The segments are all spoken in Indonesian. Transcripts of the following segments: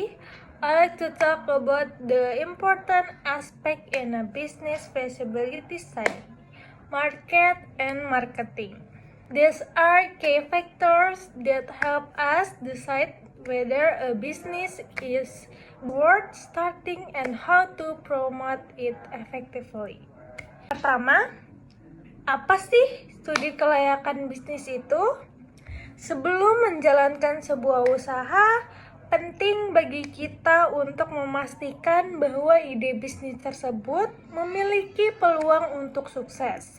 Today, I like to talk about the important aspect in a business feasibility study, market and marketing. These are key factors that help us decide whether a business is worth starting and how to promote it effectively. Pertama, apa sih studi kelayakan bisnis itu? Sebelum menjalankan sebuah usaha, penting bagi kita untuk memastikan bahwa ide bisnis tersebut memiliki peluang untuk sukses.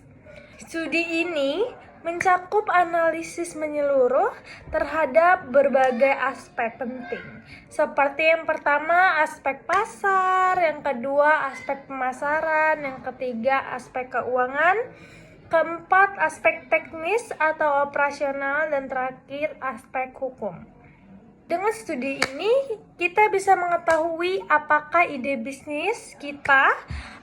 Studi ini mencakup analisis menyeluruh terhadap berbagai aspek penting, seperti yang pertama aspek pasar, yang kedua aspek pemasaran, yang ketiga aspek keuangan, keempat aspek teknis atau operasional, dan terakhir aspek hukum. Dengan studi ini, kita bisa mengetahui apakah ide bisnis kita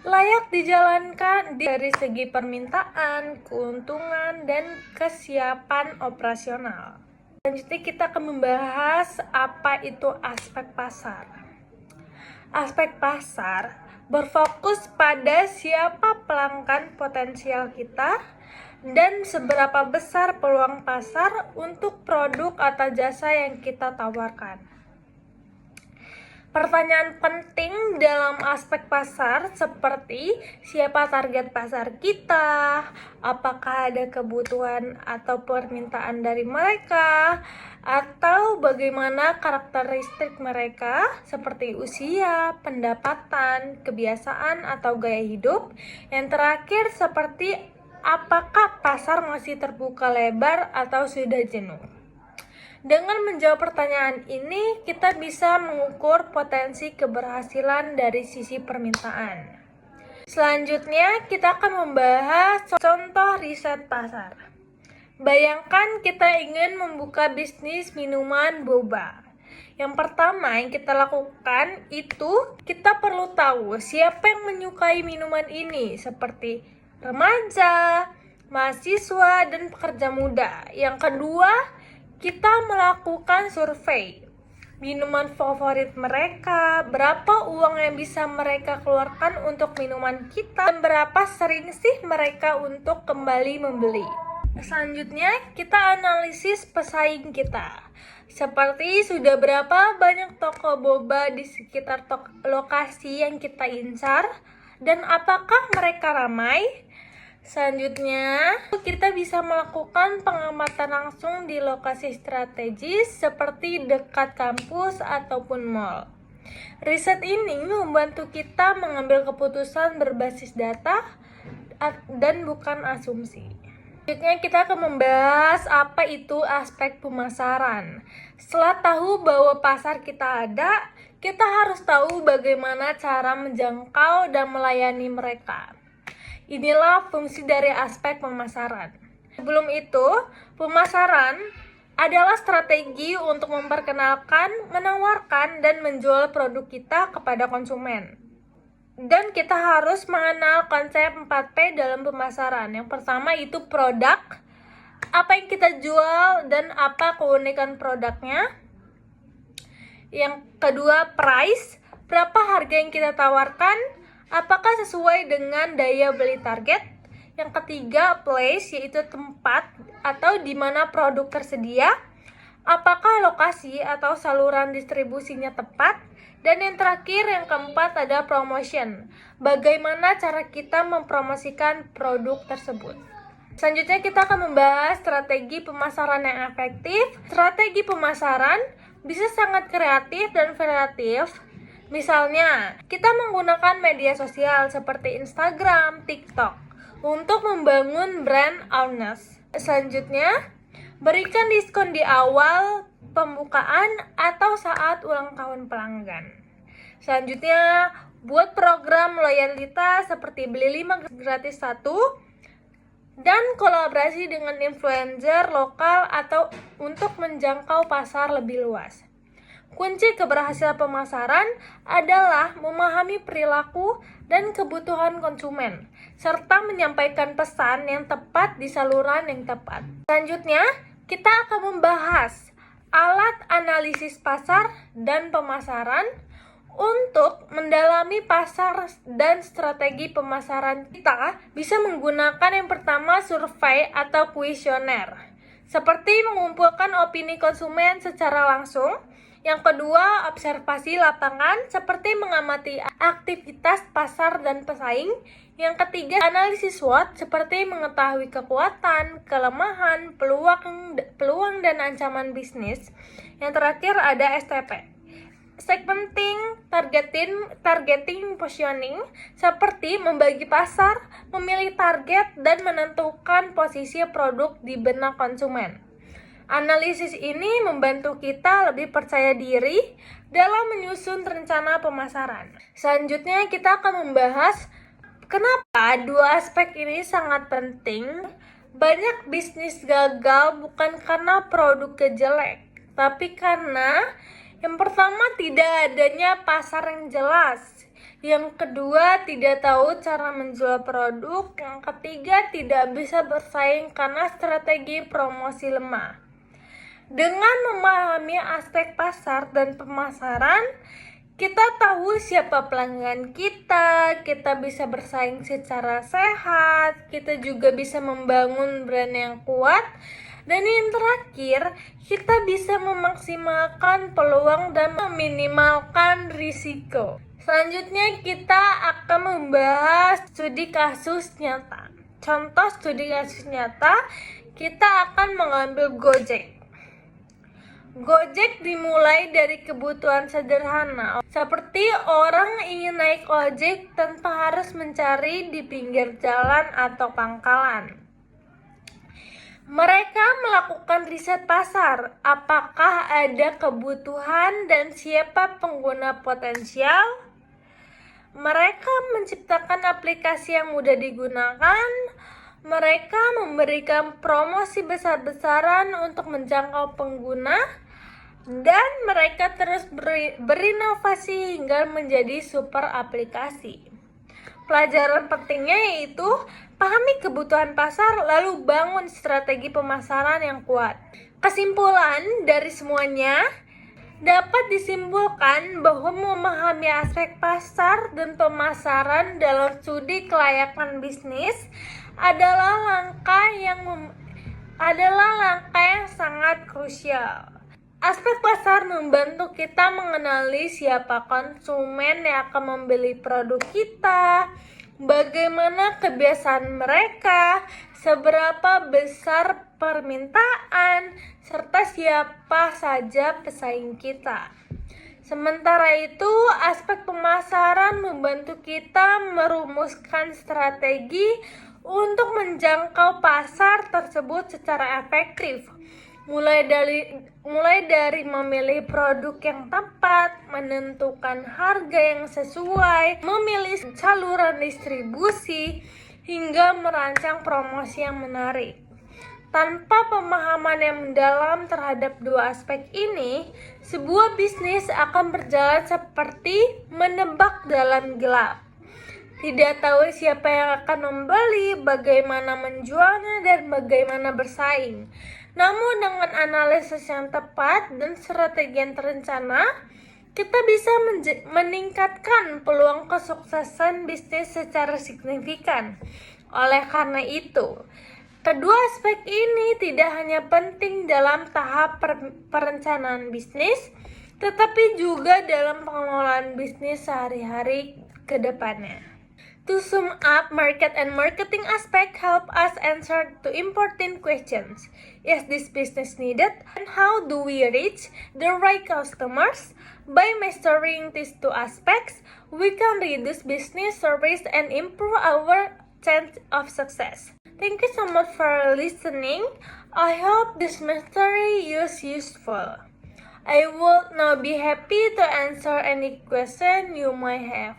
layak dijalankan dari segi permintaan, keuntungan, dan kesiapan operasional. Selanjutnya kita akan membahas apa itu aspek pasar. Aspek pasar berfokus pada siapa pelanggan potensial kita dan seberapa besar peluang pasar untuk produk atau jasa yang kita tawarkan. Pertanyaan penting dalam aspek pasar seperti siapa target pasar kita, apakah ada kebutuhan atau permintaan dari mereka, atau bagaimana karakteristik mereka seperti usia, pendapatan, kebiasaan, atau gaya hidup. Yang terakhir seperti apakah pasar masih terbuka lebar atau sudah jenuh. Dengan menjawab pertanyaan ini, kita bisa mengukur potensi keberhasilan dari sisi permintaan. Selanjutnya, kita akan membahas contoh riset pasar. Bayangkan kita ingin membuka bisnis minuman boba. Yang pertama yang kita lakukan itu, kita perlu tahu siapa yang menyukai minuman ini, seperti remaja, mahasiswa, dan pekerja muda. Yang kedua, kita melakukan survei minuman favorit mereka, berapa uang yang bisa mereka keluarkan untuk minuman kita, dan berapa sering sih mereka untuk kembali membeli. Selanjutnya, kita analisis pesaing kita. Seperti sudah berapa banyak toko boba di sekitar lokasi yang kita incar, dan apakah mereka ramai? Selanjutnya, kita bisa melakukan pengamatan langsung di lokasi strategis seperti dekat kampus ataupun mall. Riset ini membantu kita mengambil keputusan berbasis data dan bukan asumsi. Selanjutnya, kita akan membahas apa itu aspek pemasaran. Setelah tahu bahwa pasar kita ada, kita harus tahu bagaimana cara menjangkau dan melayani mereka. Inilah fungsi dari aspek pemasaran. Sebelum itu, pemasaran adalah strategi untuk memperkenalkan, menawarkan, dan menjual produk kita kepada konsumen. Dan kita harus mengenal konsep 4P dalam pemasaran. Yang pertama itu produk, apa yang kita jual dan apa keunikan produknya. Yang kedua price, berapa harga yang kita tawarkan, apakah sesuai dengan daya beli target. Yang ketiga, place, yaitu tempat atau di mana produk tersedia. Apakah lokasi atau saluran distribusinya tepat. Dan yang terakhir, yang keempat, ada promotion. Bagaimana cara kita mempromosikan produk tersebut. Selanjutnya kita akan membahas strategi pemasaran yang efektif. Strategi pemasaran bisa sangat kreatif dan variatif. Misalnya, kita menggunakan media sosial seperti Instagram, TikTok untuk membangun brand awareness. Selanjutnya, berikan diskon di awal pembukaan atau saat ulang tahun pelanggan. Selanjutnya, buat program loyalitas seperti beli 5 gratis 1 dan kolaborasi dengan influencer lokal atau untuk menjangkau pasar lebih luas. Kunci keberhasilan pemasaran adalah memahami perilaku dan kebutuhan konsumen, serta menyampaikan pesan yang tepat di saluran yang tepat. Selanjutnya, kita akan membahas alat analisis pasar dan pemasaran untuk mendalami pasar dan strategi pemasaran. Kita bisa menggunakan yang pertama survei atau kuesioner, seperti mengumpulkan opini konsumen secara langsung. Yang kedua, observasi lapangan, seperti mengamati aktivitas pasar dan pesaing. Yang ketiga, analisis SWOT, seperti mengetahui kekuatan, kelemahan, peluang dan ancaman bisnis. Yang terakhir ada STP, segmenting, targeting, positioning, seperti membagi pasar, memilih target, dan menentukan posisi produk di benak konsumen. Analisis ini membantu kita lebih percaya diri dalam menyusun rencana pemasaran. Selanjutnya kita akan membahas kenapa dua aspek ini sangat penting. Banyak bisnis gagal bukan karena produknya jelek, tapi karena yang pertama tidak adanya pasar yang jelas. Yang kedua, tidak tahu cara menjual produk. Yang ketiga, tidak bisa bersaing karena strategi promosi lemah. Dengan memahami aspek pasar dan pemasaran, kita tahu siapa pelanggan kita bisa bersaing secara sehat, kita juga bisa membangun brand yang kuat, dan yang terakhir, kita bisa memaksimalkan peluang dan meminimalkan risiko. Selanjutnya kita akan membahas studi kasus nyata. Contoh studi kasus nyata, kita akan mengambil Gojek. Gojek dimulai dari kebutuhan sederhana, seperti orang ingin naik ojek tanpa harus mencari di pinggir jalan atau pangkalan. Mereka melakukan riset pasar, apakah ada kebutuhan dan siapa pengguna potensial. Mereka menciptakan aplikasi yang mudah digunakan. Mereka memberikan promosi besar-besaran untuk menjangkau pengguna. Dan mereka terus berinovasi hingga menjadi super aplikasi. Pelajaran pentingnya yaitu pahami kebutuhan pasar lalu bangun strategi pemasaran yang kuat. Kesimpulan dari semuanya dapat disimpulkan bahwa memahami aspek pasar dan pemasaran dalam studi kelayakan bisnis adalah langkah yang sangat krusial. Aspek pasar membantu kita mengenali siapa konsumen yang akan membeli produk kita, bagaimana kebiasaan mereka, seberapa besar permintaan, serta siapa saja pesaing kita. Sementara itu, aspek pemasaran membantu kita merumuskan strategi untuk menjangkau pasar tersebut secara efektif. Mulai dari memilih produk yang tepat, menentukan harga yang sesuai, memilih saluran distribusi, hingga merancang promosi yang menarik. Tanpa pemahaman yang mendalam terhadap dua aspek ini, sebuah bisnis akan berjalan seperti menebak dalam gelap. Tidak tahu siapa yang akan membeli, bagaimana menjualnya, dan bagaimana bersaing. Namun dengan analisis yang tepat dan strategi yang terencana, kita bisa meningkatkan peluang kesuksesan bisnis secara signifikan. Oleh karena itu, kedua aspek ini tidak hanya penting dalam tahap perencanaan bisnis, tetapi juga dalam pengelolaan bisnis sehari-hari ke depannya. To sum up, market and marketing aspect help us answer to important questions. Is this business needed? And how do we reach the right customers? By mastering these two aspects, we can reduce business risk and improve our chance of success. Thank you so much for listening. I hope this mastery is useful. I would now be happy to answer any question you might have.